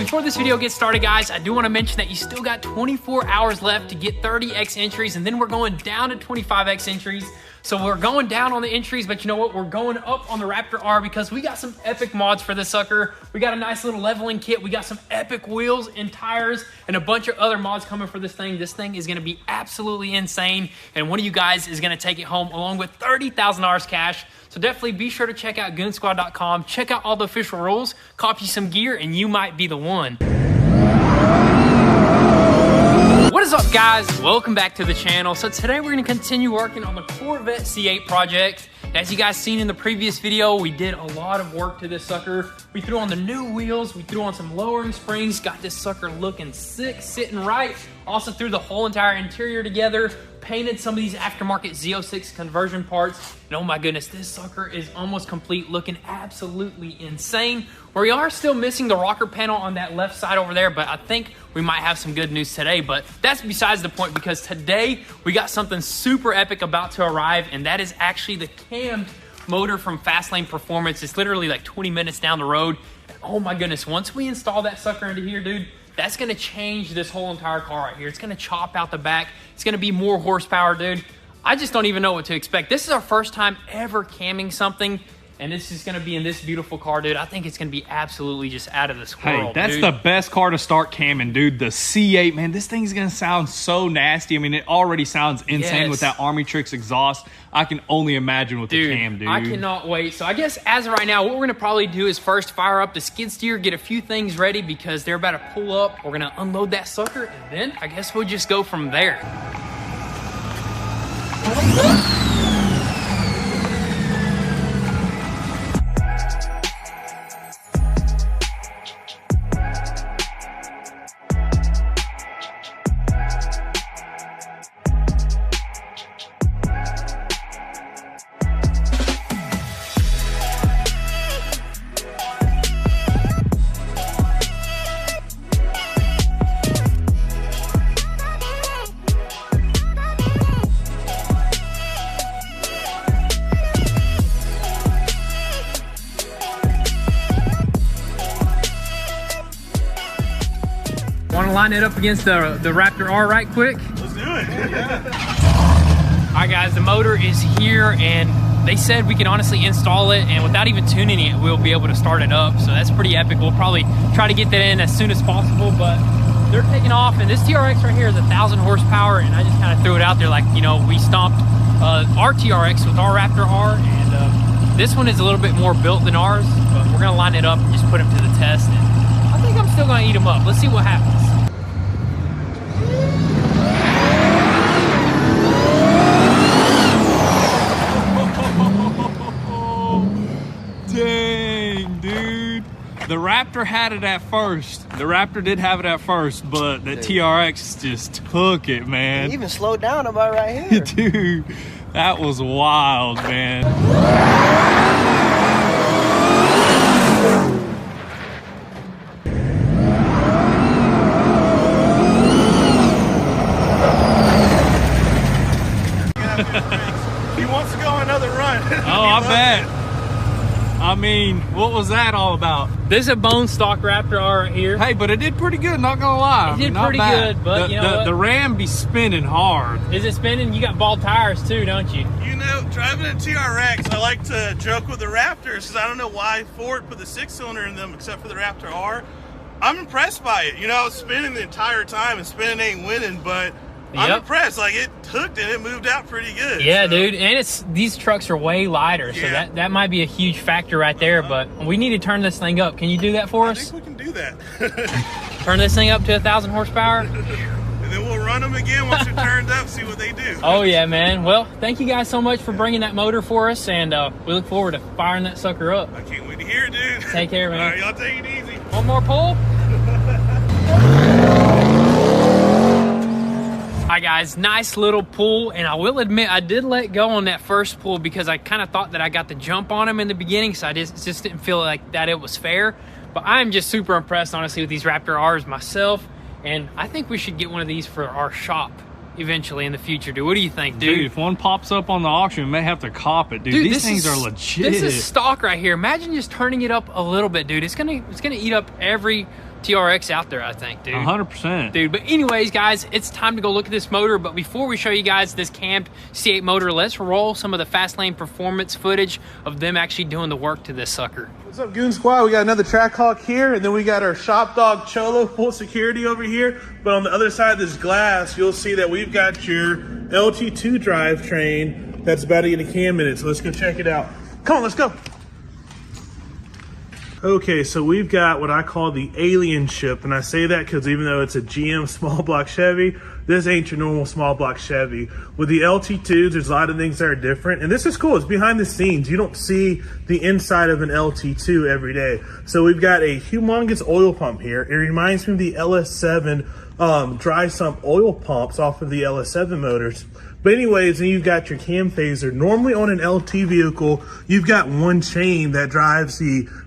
before this video gets started, guys, I do want to mention that you still got 24 hours left to get 30x entries, and then we're going down to 25x entries. So we're going down on the entries, but you know what? We're going up on the Raptor R because we got some epic mods for this sucker. We got a nice little leveling kit. We got some epic wheels and tires and a bunch of other mods coming for this thing. This thing is going to be absolutely insane, and one of you guys is going to take it home along with $30,000 cash. So definitely be sure to check out GOONZQUAD.com. Check out all the official rules, copy some gear, and you might be the one. What is up, guys? Welcome back to the channel. So today we're going to continue working on the Corvette C8 project. As you guys seen in the previous video, we did a lot of work to this sucker. We threw on the new wheels, we threw on some lowering springs, got this sucker looking sick, sitting right. Also threw the whole entire interior together, painted some of ththese aftermarket Z06 conversion parts, and oh my goodness, this sucker is almost complete, looking absolutely insane. We are still missing the rocker panel on that left side over there, but I think we might have some good news today. But that's besides the point, because today we got something super epic about to arrive, and that is actually the cammed motor from Fastlane Performance. It's literally like 20 minutes down the road. And oh my goodness, once we install that sucker into here, dude, that's gonna change this whole entire car right here. It's gonna chop out the back. It's gonna be more horsepower, dude. I just don't even know what to expect. This is our first time ever camming something, and this is gonna be in this beautiful car, dude. I think it's gonna be absolutely just out of this world. Hey, that's dude. The best car to start camming, dude. The C8, man, this thing's gonna sound so nasty. I mean, it already sounds insane with that Army Tricks exhaust. I can only imagine with the cam, dude. I cannot wait. So I guess as of right now, what we're gonna probably do is first fire up the skid steer, get a few things ready because they're about to pull up. We're gonna unload that sucker, and then I guess we'll just go from there. Want to line it up against the Raptor R right quick? Let's do it. Yeah. All right, guys, the motor is here, and they said we can honestly install it, and without even tuning it, we'll be able to start it up. So that's pretty epic. We'll probably try to get that in as soon as possible, but they're taking off, and this TRX right here is 1,000 horsepower, and I just kind of threw it out there like, you know, we stomped our TRX with our Raptor R, and this one is a little bit more built than ours, but we're gonna line it up and just put them to the test, and I think I'm still gonna eat them up. Let's see what happens. Dang, dude. The Raptor had it at first. The Raptor did have it at first, but the TRX just took it, man. It even slowed down about right here. Dude, that was wild, man. He wants to go another run. Oh, I bet. I mean, what was that all about? This is a bone stock Raptor R right here. Hey, but it did pretty good, not gonna lie. It did pretty good, but you know what? The Ram be spinning hard. Is it spinning? You got bald tires too, don't you? You know, driving a TRX, I like to joke with the Raptors because I don't know why Ford put the 6-cylinder in them except for the Raptor R. I'm impressed by it. You know, I was spinning the entire time, and spinning ain't winning, but I'm impressed. Like, it hooked and it moved out pretty good. Yeah, so. Dude, and these trucks are way lighter, so that might be a huge factor right there, but we need to turn this thing up. Can you do that for us? I think we can do that. Turn this thing up to 1,000 horsepower? And then we'll run them again once they're turned up, see what they do. Oh, yeah, man. Well, thank you guys so much for bringing that motor for us, and we look forward to firing that sucker up. I can't wait to hear it, dude. Take care, man. All right, y'all take it easy. One more pull. Hi guys, nice little pull, and I will admit I did let go on that first pull because I kind of thought that I got the jump on him in the beginning, so I just didn't feel like that it was fair. But I'm just super impressed, honestly, with these Raptor R's myself, and I think we should get one of these for our shop eventually in the future, dude. What do you think, dude? Dude, if one pops up on the auction, we may have to cop it, dude. These things are legit. This is stock right here. Imagine just turning it up a little bit, dude. It's gonna eat up every TRX out there, I think, dude. 100%. Dude, but anyways, guys, it's time to go look at this motor. But before we show you guys this cammed C8 motor, let's roll some of the fast lane performance footage of them actually doing the work to this sucker. What's up, Goon Squad? We got another Trackhawk here, and then we got our shop dog Cholo full security over here. But on the other side of this glass, you'll see that we've got your LT2 drivetrain that's about to get a cam in it. So let's go check it out. Come on, let's go. Okay, so we've got what I call the alien ship, and I say that because even though it's a GM small block Chevy, this ain't your normal small block Chevy. With the LT2s, there's a lot of things that are different, and this is cool. It's behind the scenes. You don't see the inside of an LT2 every day. So we've got a humongous oil pump here. It reminds me of the LS7 dry sump oil pumps off of the LS7 motors. But anyways, then you've got your cam phaser. Normally on an LT vehicle, you've got one chain that drives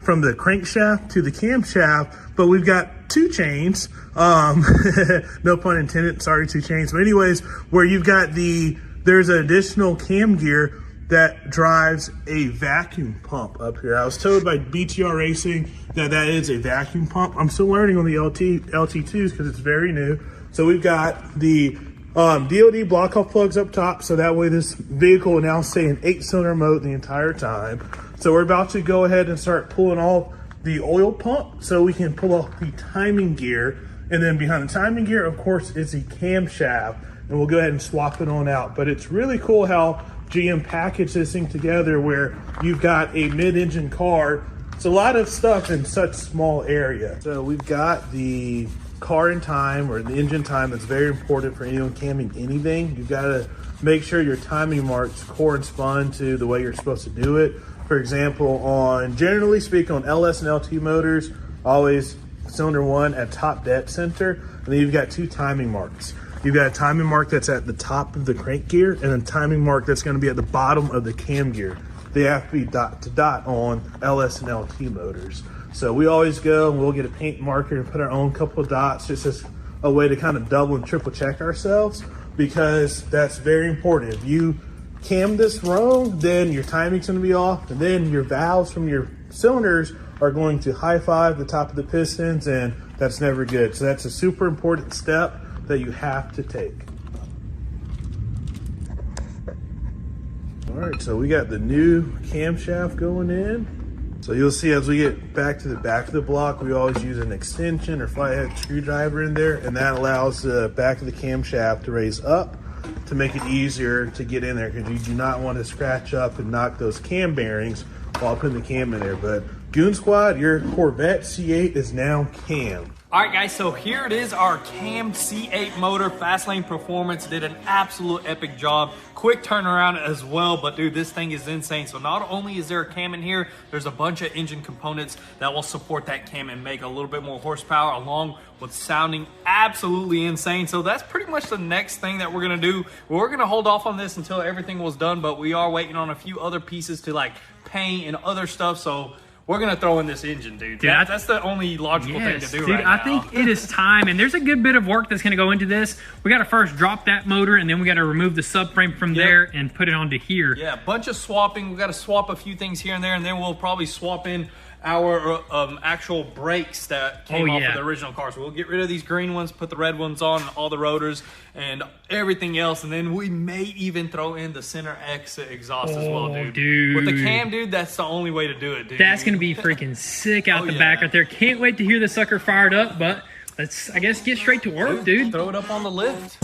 from the crankshaft to the camshaft, but we've got two chains. No pun intended, sorry, two chains. But anyways, where you've got there's an additional cam gear that drives a vacuum pump up here. I was told by BTR Racing that is a vacuum pump. I'm still learning on the LT2s because it's very new. So we've got the DOD block off plugs up top, so that way this vehicle will now stay in 8-cylinder mode the entire time. So we're about to go ahead and start pulling off the oil pump so we can pull off the timing gear. And then behind the timing gear, of course, is the camshaft, and we'll go ahead and swap it on out. But it's really cool how GM packaged this thing together where you've got a mid-engine car. It's a lot of stuff in such small area. So we've got the car in time, or the engine time, that's very important for anyone camming anything. You've got to make sure your timing marks correspond to the way you're supposed to do it. For example, generally speaking, on LS and LT motors, always cylinder 1 at top dead center, and then you've got two timing marks. You've got a timing mark that's at the top of the crank gear, and a timing mark that's going to be at the bottom of the cam gear. They have to be dot to dot on LS and LT motors. So we always go and we'll get a paint marker and put our own couple of dots, just as a way to kind of double and triple check ourselves, because that's very important. If you cam this wrong, then your timing's going to be off, and then your valves from your cylinders are going to high five the top of the pistons, and that's never good. So that's a super important step that you have to take. All right, so we got the new camshaft going in. So you'll see as we get back to the back of the block, we always use an extension or flathead screwdriver in there, and that allows the back of the camshaft to raise up to make it easier to get in there, because you do not want to scratch up and knock those cam bearings while putting the cam in there. But Goon Squad, your Corvette C8 is now cammed. All right, guys, so here it is, our cammed C8 motor. Fast Lane Performance did an absolute epic job. Quick turnaround as well, but dude, this thing is insane. So not only is there a cam in here, there's a bunch of engine components that will support that cam and make a little bit more horsepower, along with sounding absolutely insane. So that's pretty much the next thing that we're gonna do. We're gonna hold off on this until everything was done, but we are waiting on a few other pieces to like paint and other stuff. So we're gonna throw in this engine, dude. That's the only logical thing to do, dude, right now. I think it is time, and there's a good bit of work that's gonna go into this. We gotta first drop that motor, and then we gotta remove the subframe from there and put it onto here. Yeah, a bunch of swapping. We gotta swap a few things here and there, and then we'll probably swap in our actual brakes that came off of the original car. So we'll get rid of these green ones, put the red ones on, all the rotors and everything else, and then we may even throw in the center exit exhaust as well, dude. With the cam, dude, that's the only way to do it, dude. That's gonna be freaking sick out the back right there. Can't wait to hear the sucker fired up, but let's, I guess, get straight to work, dude. Throw it up on the lift.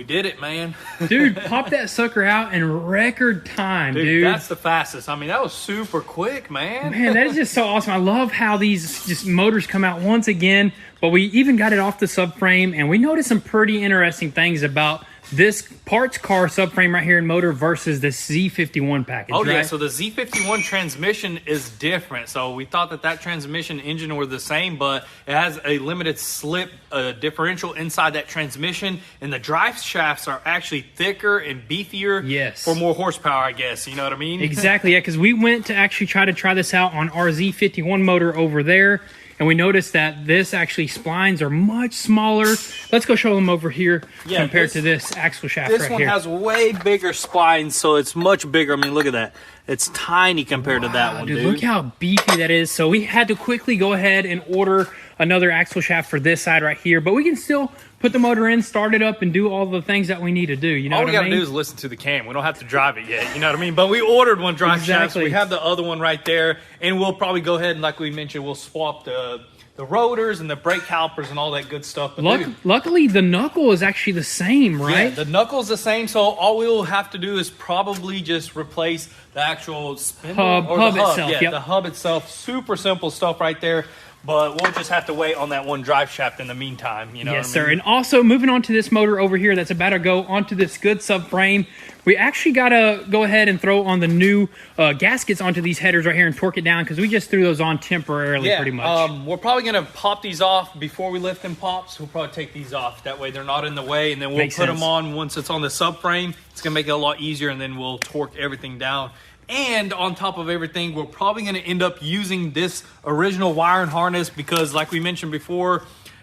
did it, man. Dude, pop that sucker out in record time, dude. That's the fastest. I mean, that was super quick, man. Man, that is just so awesome. I love how these just motors come out once again, but we even got it off the subframe, and we noticed some pretty interesting things about this parts car subframe right here in motor versus the Z51 package. Oh, right? yeah, so the Z51 transmission is different. So we thought that transmission engine were the same, but it has a limited slip differential inside that transmission, and the drive shafts are actually thicker and beefier. Yes. For more horsepower, I guess. You know what I mean? Exactly, yeah, because we went to actually try this out on our Z51 motor over there, and we noticed that this actually splines are much smaller. Let's go show them over here compared to this axle shaft right here. This one has way bigger splines, so it's much bigger. I mean, look at that. It's tiny compared to that one, dude. Look how beefy that is. So we had to quickly go ahead and order another axle shaft for this side right here, but we can still put the motor in, start it up, and do all the things that we need to do. You know what I mean? All we got to do is listen to the cam. We don't have to drive it yet. You know what I mean? But we ordered one drive shaft. So we have the other one right there, and we'll probably go ahead and, like we mentioned, we'll swap the rotors and the brake calipers and all that good stuff. But luckily, the knuckle is actually the same, right? Yeah, the knuckle's the same, so all we'll have to do is probably just replace the actual spindle hub itself. Yeah, the hub itself. Super simple stuff right there. But we'll just have to wait on that one drive shaft in the meantime. You know yes, what I sir. mean? And also, moving on to this motor over here that's about to go onto this good subframe, we actually got to go ahead and throw on the new gaskets onto these headers right here and torque it down, because we just threw those on temporarily pretty much. We're probably going to pop these off before we lift them pops. We'll probably take these off. That way they're not in the way, and then we'll put them on once it's on the subframe. It's going to make it a lot easier, and then we'll torque everything down. And on top of everything, we're probably going to end up using this original wiring harness because, like we mentioned before,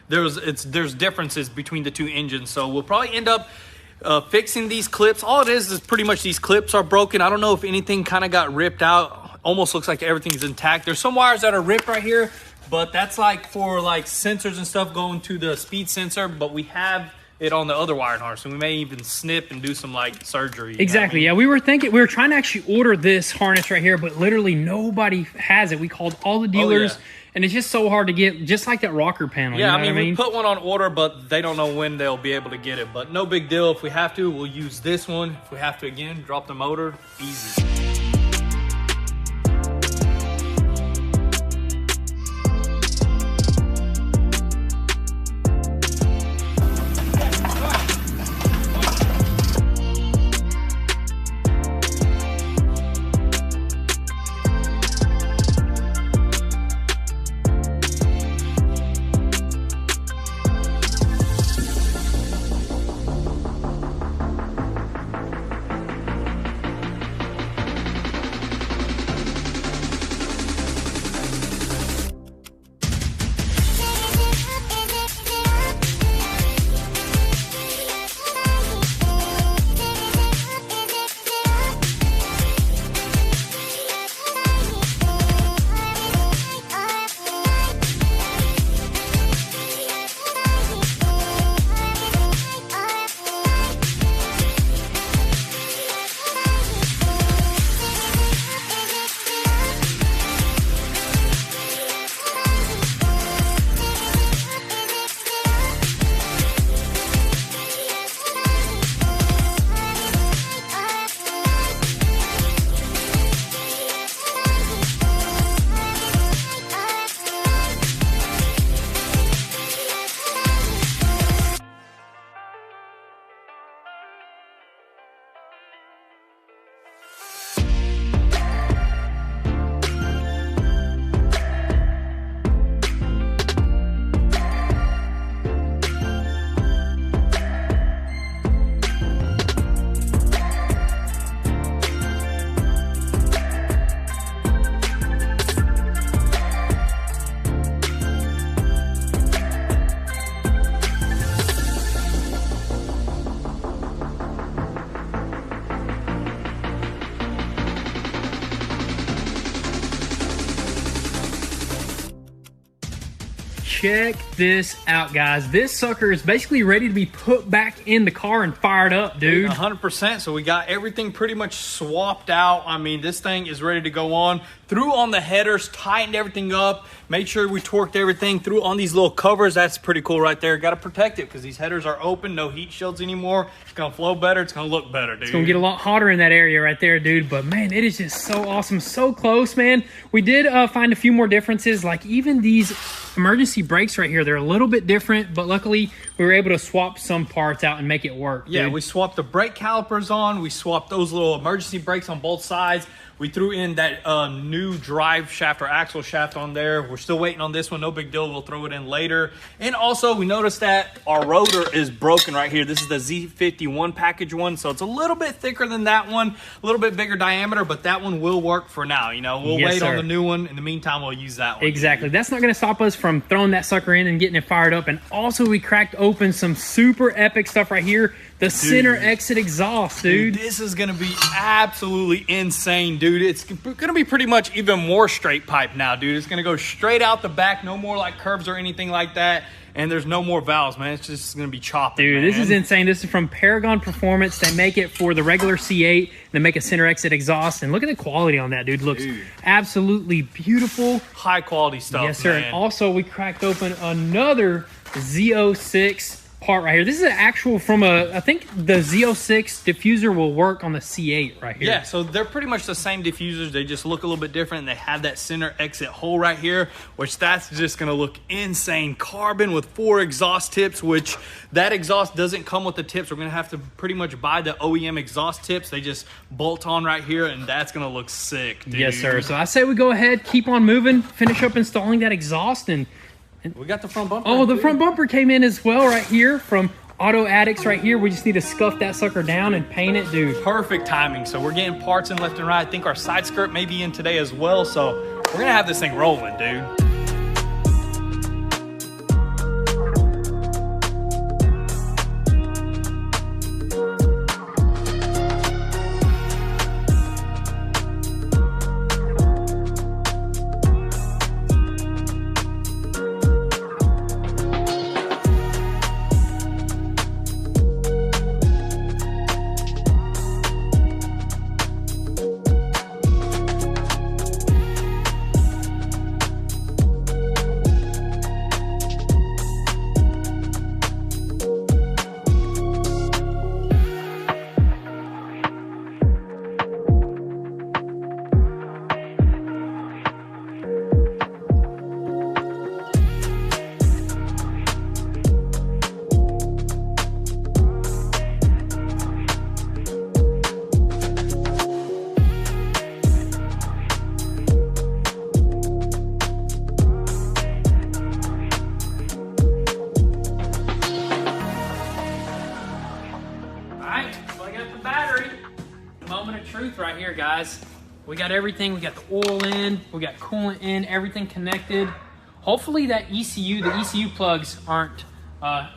there's differences between the two engines. So we'll probably end up fixing these clips. All it is pretty much these clips are broken. I don't know if anything kind of got ripped out. Almost looks like everything's intact. There's some wires that are ripped right here, but that's like for like sensors and stuff going to the speed sensor. But we have it on the other wiring harness, and we may even snip and do some like surgery. Exactly. Yeah, we were trying to actually order this harness right here, but literally nobody has it. We called all the dealers, and it's just so hard to get, just like that rocker panel. Yeah, you know I mean, we put one on order, but they don't know when they'll be able to get it. But no big deal. If we have to, we'll use this one. If we have to, again, drop the motor, easy. check this out, guys. This sucker is basically ready to be put back in the car and fired up, dude. 100%. So we got everything pretty much swapped out. I mean, this thing is ready to go on. Threw on the headers, tightened everything up, made sure we torqued everything, threw on these little covers. That's pretty cool right there. Got to protect it because these headers are open, no heat shields anymore. It's going to flow better. It's going to look better, dude. It's going to get a lot hotter in that area right there, dude. But, man, it is just so awesome. So close, man. We did find a few more differences. Like, even these emergency brakes right here, they're a little bit different, but luckily we were able to swap some parts out and make it work, dude. Yeah, we swapped the brake calipers on. We swapped those little emergency brakes on both sides. We threw in that new drive shaft or axle shaft on there. We're still waiting on this one. No big deal. We'll throw it in later. And also, we noticed that our rotor is broken right here. This is the Z51 package one, so it's a little bit thicker than that one, a little bit bigger diameter, but that one will work for now. You know, we'll wait on the new one. In the meantime, we'll use that one. Exactly. That's not going to stop us from throwing that sucker in and getting it fired up. And also, we cracked open some super epic stuff right here. The center exit exhaust, dude. This is going to be absolutely insane, dude. It's going to be pretty much even more straight pipe now, dude. It's going to go straight out the back. No more like curves or anything like that. And there's no more valves, man. It's just going to be chopping, dude, man. This is insane. This is from Paragon Performance. They make it for the regular C8. They make a center exit exhaust. And look at the quality on that, dude. Looks absolutely beautiful. High quality stuff, yes, sir. Man. And also, we cracked open another Z06 part right here. This is an actual from I think the Z06 diffuser will work on the C8 right here. Yeah, so they're pretty much the same diffusers. They just look a little bit different. And they have that center exit hole right here, which that's just going to look insane. Carbon with 4 exhaust tips, which that exhaust doesn't come with the tips. We're going to have to pretty much buy the OEM exhaust tips. They just bolt on right here, and that's going to look sick, dude. Yes, sir. So I say we go ahead, keep on moving, finish up installing that exhaust, and we got the front bumper. Oh, the front bumper came in as well right here from Auto Addicts right here. We just need to scuff that sucker down and paint it, dude. Perfect timing. So we're getting parts in left and right. I think our side skirt may be in today as well. So we're going to have this thing rolling, dude. Truth right here, guys. We got everything. We got the oil in, we got coolant in, everything connected. Hopefully that ECU, the ECU plugs aren't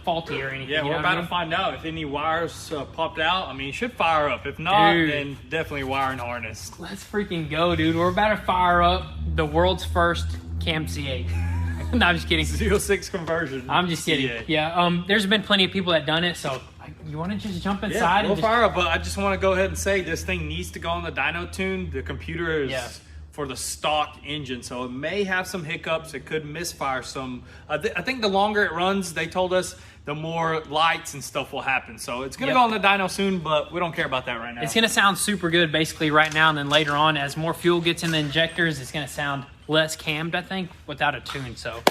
faulty or anything. Yeah, we're about to find out if any wires popped out. I mean, it should fire up. If not, dude, then definitely wire and harness. Let's freaking go, dude. We're about to fire up the world's first Cam C8. No, I'm just kidding. Z06 conversion. I'm just kidding. C8. Yeah, there's been plenty of people that done it, so you want to just jump inside? Yeah, we'll fire up, but I just want to go ahead and say this thing needs to go on the dyno tune. The computer is for the stock engine, so it may have some hiccups. It could misfire some. I think the longer it runs, they told us, the more lights and stuff will happen. So it's going to go on the dyno soon, but we don't care about that right now. It's going to sound super good basically right now, and then later on, as more fuel gets in the injectors, it's going to sound less cammed, I think, without a tune. So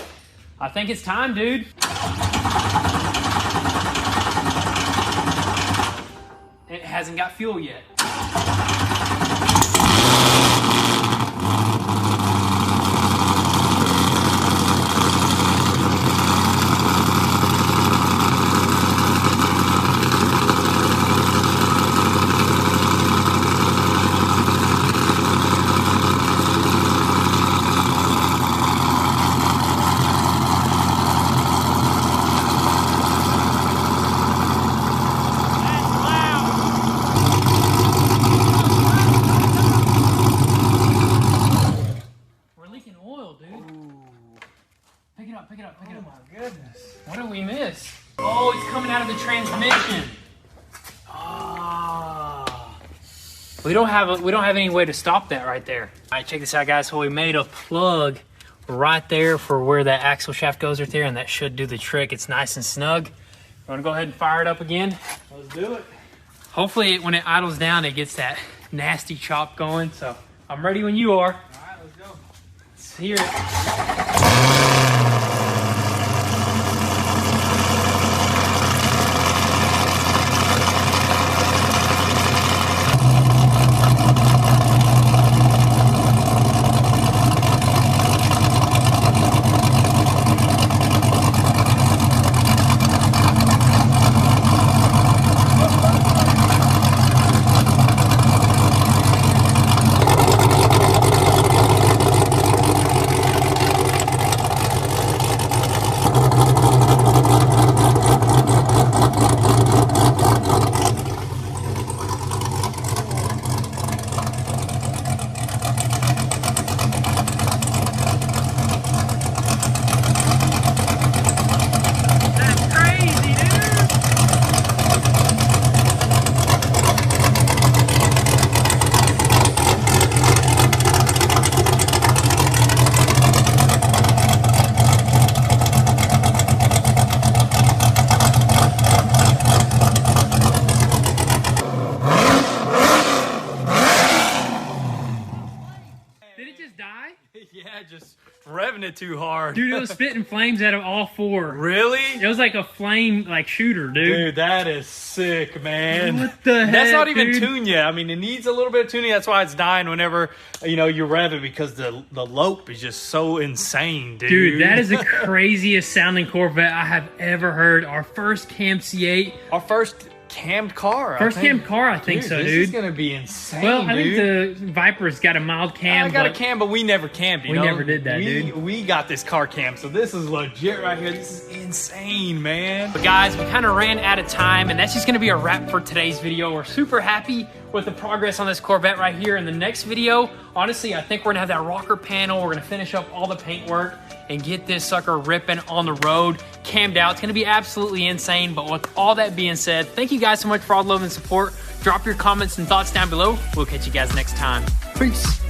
I think it's time, dude. It hasn't got fuel yet. pick it up. Oh my goodness. What did we miss? Oh, it's coming out of the transmission. We don't have any way to stop that right there. All right, check this out, guys. So we made a plug right there for where that axle shaft goes right there, and that should do the trick. It's nice and snug. You want to go ahead and fire it up again? Let's do it. Hopefully, when it idles down, it gets that nasty chop going. So I'm ready when you are. All right, let's go. Let's hear it. Yeah, just revving it too hard. Dude, it was spitting flames out of all four. Really? It was like a flame shooter, dude. Dude, that is sick, man. What the heck, That's not even dude? tuned yet. I mean, it needs a little bit of tuning. That's why it's dying whenever, you rev it, because the lope is just so insane, dude. Dude, that is the craziest sounding Corvette I have ever heard. Our first Cam C8. Our first cammed car. First cammed car, I think so, dude. This is going to be insane, well, I dude. think the Viper's got a mild cam. I got a cam, but we never cammed, you know? We never did that, dude. We got this car cam, so this is legit right here. This is insane, man. But guys, we kind of ran out of time, and that's just going to be a wrap for today's video. We're super happy with the progress on this Corvette right here. In the next video, honestly, I think we're going to have that rocker panel. We're going to finish up all the paint work and get this sucker ripping on the road, cammed out. It's going to be absolutely insane. But with all that being said, thank you guys so much for all the love and support. Drop your comments and thoughts down below. We'll catch you guys next time. Peace.